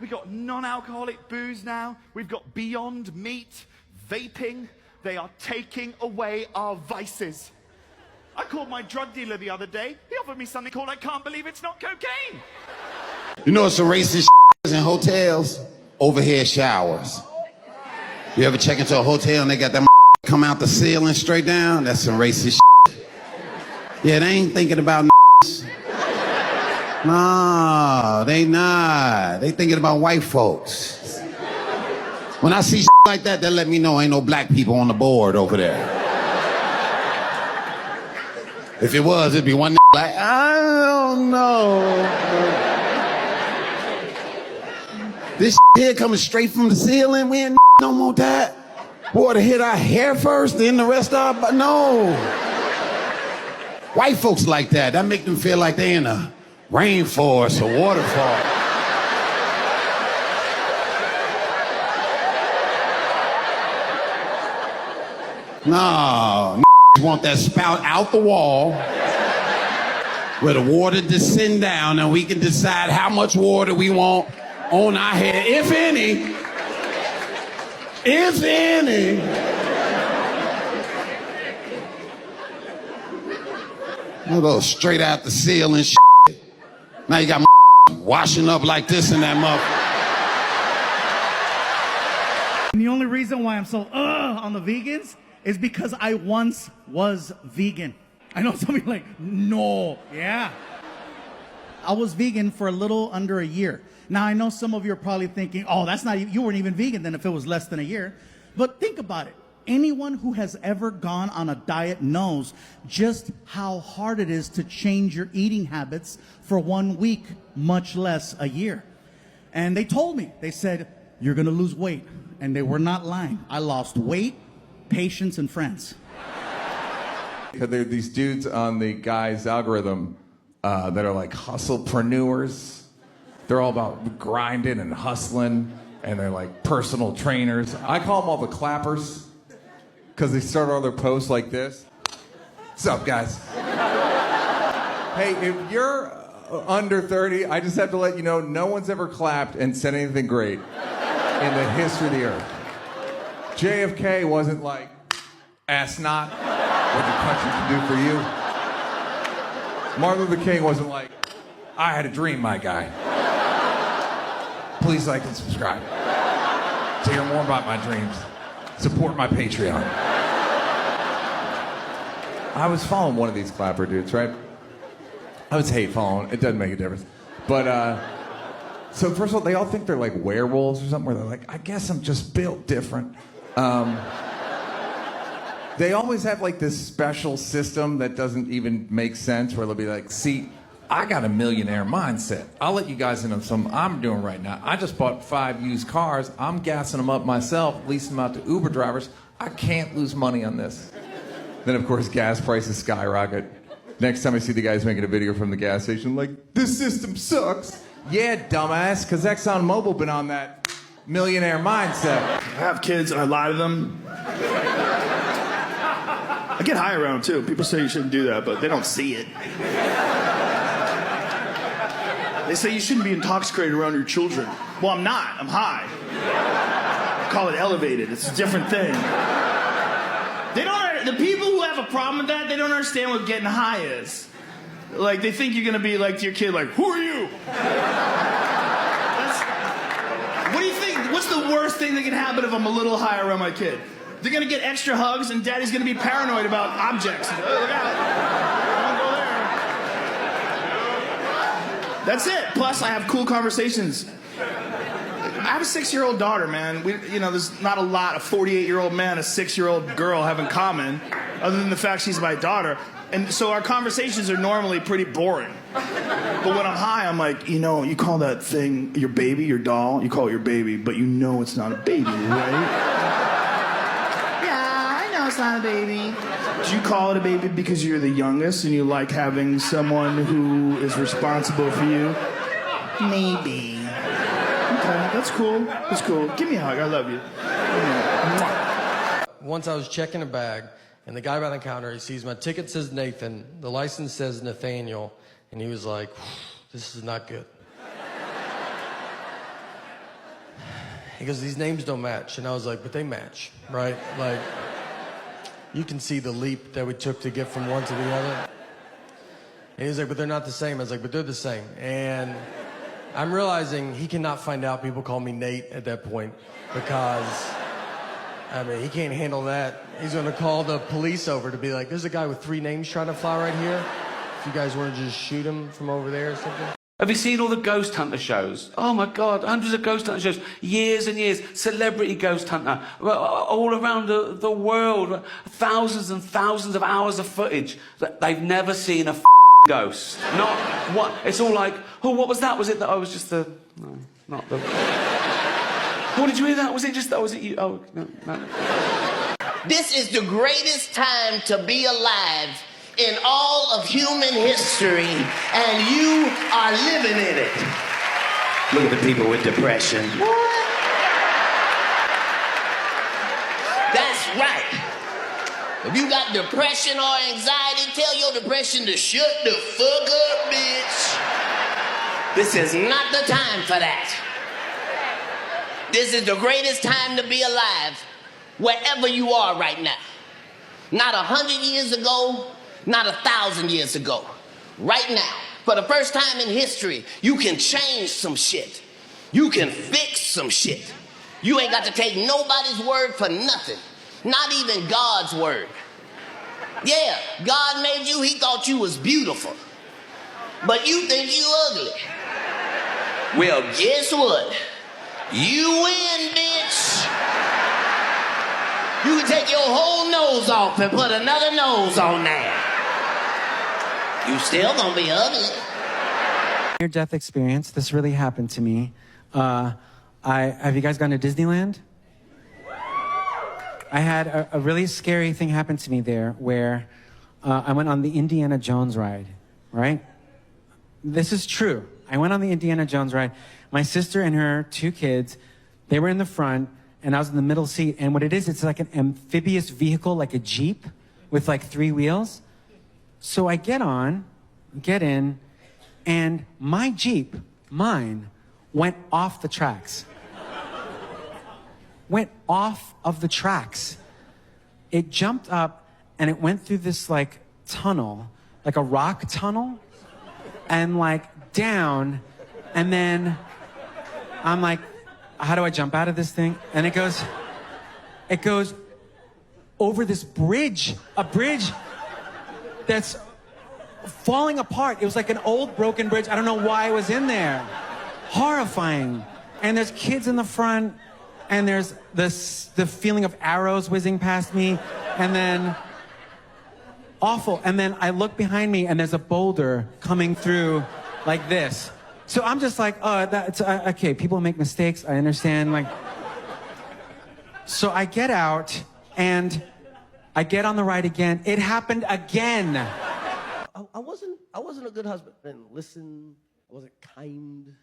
We've got non-alcoholic booze now. We've got Beyond Meat, vaping. They are taking away our vices. I called my drug dealer the other day. He offered me something called I Can't Believe It's Not Cocaine. You know some racist in hotels? Overhead showers. You ever check into a hotel and they got that come out the ceiling straight down? That's some racist Yeah, they ain't thinking about Nah, they not. They thinking about white folks. When I see like that, they let me know ain't no black people on the board over there. If it was, it'd be one like, I don't know. This here coming straight from the ceiling. We ain't don't want that. Water hit our hair first, then the rest of our, no. White folks like that. That make them feel like they in a rainforest or waterfall. No, want that spout out the wall where the water descend down and we can decide how much water we want on our head, if any. If any. We'll go straight out the ceiling shit. Now you got washing up like this in that motherfucker. And the only reason why I'm so on the vegans is because I once was vegan. I know some of you are like, no, yeah. I was vegan for a little under a year. Now, I know some of you are probably thinking, oh, that's not, you weren't even vegan then if it was less than a year. But think about it. Anyone who has ever gone on a diet knows just how hard it is to change your eating habits for 1 week, much less a year. And they told me, they said, you're gonna lose weight. And they were not lying. I lost weight, patience, and friends. There are these dudes on the Guy's algorithm that are like hustlepreneurs. They're all about grinding and hustling, and they're like personal trainers. I call them all the clappers, because they start all their posts like this. What's up, guys? Hey, if you're under 30, I just have to let you know, no one's ever clapped and said anything great in the history of the earth. JFK wasn't like, ask not what your country can do for you. Martin Luther King wasn't like, I had a dream, my guy. Please like and subscribe to hear more about my dreams. Support my Patreon. I was following one of these clapper dudes, right? I was hate following. It doesn't make a difference. But, so first of all, they all think they're like werewolves or something, where they're like, I guess I'm just built different. They always have like this special system that doesn't even make sense, where they'll be like, see, I got a millionaire mindset. I'll let you guys in on something I'm doing right now. I just bought 5 used cars. I'm gassing them up myself, leasing them out to Uber drivers. I can't lose money on this. Then, of course, gas prices skyrocket. Next time I see the guys making a video from the gas station, like, this system sucks. Yeah, dumbass, because ExxonMobil been on that millionaire mindset. I have kids and I lie to them. I get high around too. People say you shouldn't do that, but they don't see it. They say you shouldn't be intoxicated around your children. Well, I'm not. I'm high. I call it elevated. It's a different thing. The people who have a problem with that, they don't understand what getting high is. Like, they think you're going to be like to your kid, like, who are you? What do you think? What's the worst thing that can happen if I'm a little high around my kid? They're going to get extra hugs, and daddy's going to be paranoid about objects. Oh, look out. Don't go there. That's it. Plus, I have cool conversations. I have a 6-year-old daughter, man. There's not a lot a 48-year-old man and a 6-year-old girl have in common, other than the fact she's my daughter. And so our conversations are normally pretty boring. But when I'm high, I'm like, you call that thing your baby, your doll? You call it your baby, but you know it's not a baby, right? It's not a baby. Do you call it a baby because you're the youngest and you like having someone who is responsible for you? Maybe. Okay, that's cool. That's cool. Give me a hug. I love you. Once I was checking a bag, and the guy behind the counter, he sees my ticket says Nathan, the license says Nathaniel, and he was like, this is not good. He goes, these names don't match. And I was like, but they match, right? Like, you can see the leap that we took to get from one to the other. And he was like, but they're not the same. I was like, but they're the same. And I'm realizing he cannot find out people call me Nate at that point because, I mean, he can't handle that. He's gonna call the police over to be like, there's a guy with 3 names trying to fly right here. If you guys want to just shoot him from over there or something. Have you seen all the ghost hunter shows? Oh my God, hundreds of ghost hunter shows, years and years. Celebrity ghost hunter, all around the world, thousands and thousands of hours of footage. They've never seen a ghost. Not what? It's all like, oh, what was that? Was it that I was just the? No, not the. What did you hear that? Was it just that? Was it you? Oh no, no. This is the greatest time to be alive in all of human history, and you are living in it. Look at the people with depression. What? That's right. If you got depression or anxiety, tell your depression to shut the fuck up, bitch. This is not the time for that. This is the greatest time to be alive, wherever you are right now. Not 100 years ago, not 1,000 years ago. Right now, for the first time in history, you can change some shit. You can fix some shit. You ain't got to take nobody's word for nothing. Not even God's word. Yeah, God made you, he thought you was beautiful. But you think you ugly. Well, guess what? You win, bitch. You can take your whole nose off and put another nose on there. You still gonna be ugly. Near-death experience. This really happened to me. Have you guys gone to Disneyland? I had a really scary thing happen to me there where I went on the Indiana Jones ride, right? This is true. I went on the Indiana Jones ride. My sister and her 2 kids, they were in the front, and I was in the middle seat. And what it is, it's like an amphibious vehicle, like a Jeep with like 3 wheels. So I get in, and my Jeep, mine, went off the tracks. Went off of the tracks. It jumped up, and it went through this like tunnel, like a rock tunnel, and like down, and then I'm like, how do I jump out of this thing? And it goes over this bridge, a bridge that's falling apart. It was like an old broken bridge. I don't know why it was in there. Horrifying. And there's kids in the front, and there's the feeling of arrows whizzing past me, and then awful. And then I look behind me, and there's a boulder coming through like this. So I'm just like, oh, that's okay. People make mistakes. I understand. Like, so I get out, and I get on the ride again. It happened again. I wasn't a good husband. I didn't listen. I wasn't kind.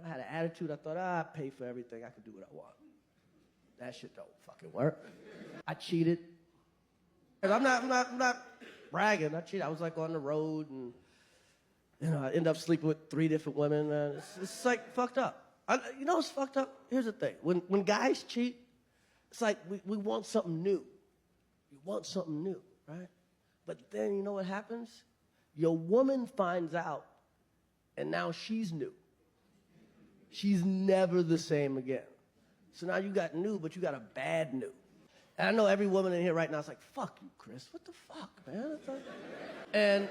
I had an attitude. I thought, I pay for everything. I can do what I want. That shit don't fucking work. I cheated. And I'm not bragging. I cheated. I was like on the road, and I end up sleeping with 3 different women. It's like fucked up. You know what's fucked up? Here's the thing. When guys cheat, it's like we want something new. You want something new, right? But then you know what happens? Your woman finds out, and now she's new. She's never the same again. So now you got new, but you got a bad new. And I know every woman in here right now is like, fuck you, Chris. What the fuck, man? And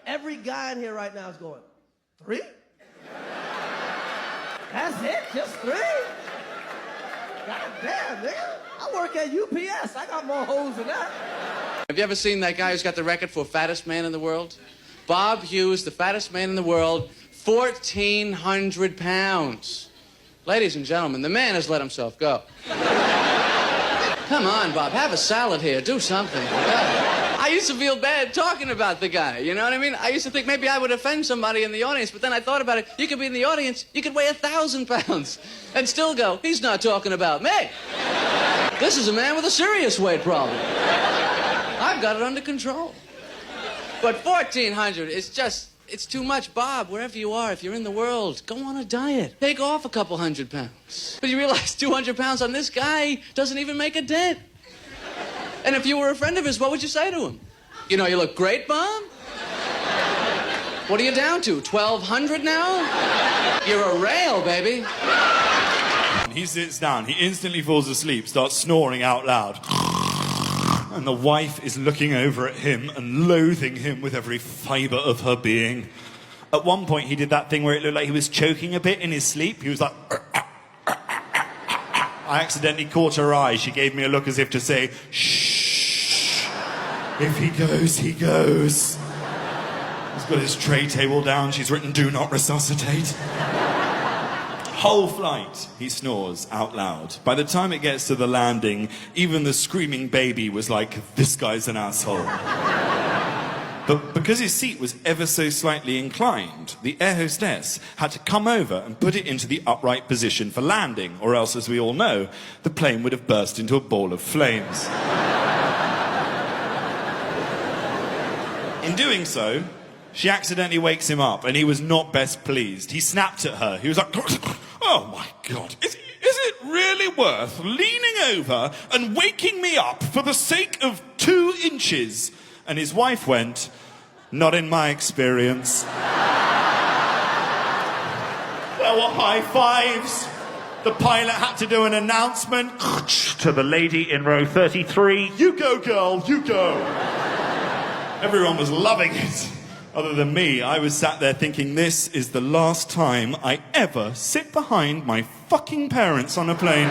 every guy in here right now is going, 3? That's it? Just 3? God damn, nigga. I work at UPS. I got more hoes than that. Have you ever seen that guy who's got the record for fattest man in the world? Bob Hughes, the fattest man in the world, 1,400 pounds. Ladies and gentlemen, the man has let himself go. Come on, Bob, have a salad here. Do something. I used to feel bad talking about the guy, you know what I mean? I used to think maybe I would offend somebody in the audience, but then I thought about it. You could be in the audience, you could weigh 1,000 pounds and still go, he's not talking about me. This is a man with a serious weight problem. I've got it under control. But 1,400 is just It's too much. Bob, wherever you are, if you're in the world, go on a diet. Take off a couple 100 pounds. But you realize 200 pounds on this guy doesn't even make a dent. And if you were a friend of his, what would you say to him? You know, you look great, Bob. What are you down to, 1,200 now? You're a rail, baby. He sits down, he instantly falls asleep, starts snoring out loud. And the wife is looking over at him and loathing him with every fibre of her being. At one point, he did that thing where it looked like he was choking a bit in his sleep. He was like... I accidentally caught her eye. She gave me a look as if to say, shh. If he goes, he goes. He's got his tray table down. She's written, do not resuscitate. Whole flight, he snores out loud. By the time it gets to the landing, even the screaming baby was like, this guy's an asshole. But because his seat was ever so slightly inclined, the air hostess had to come over and put it into the upright position for landing, or else, as we all know, the plane would have burst into a ball of flames. In doing so, she accidentally wakes him up, and he was not best pleased. He snapped at her. He was like, oh my God, is it really worth leaning over and waking me up for the sake of 2 inches? And his wife went, not in my experience. There were high fives. The pilot had to do an announcement to the lady in row 33. You go, girl, you go. Everyone was loving it. Other than me, I was sat there thinking, this is the last time I ever sit behind my fucking parents on a plane.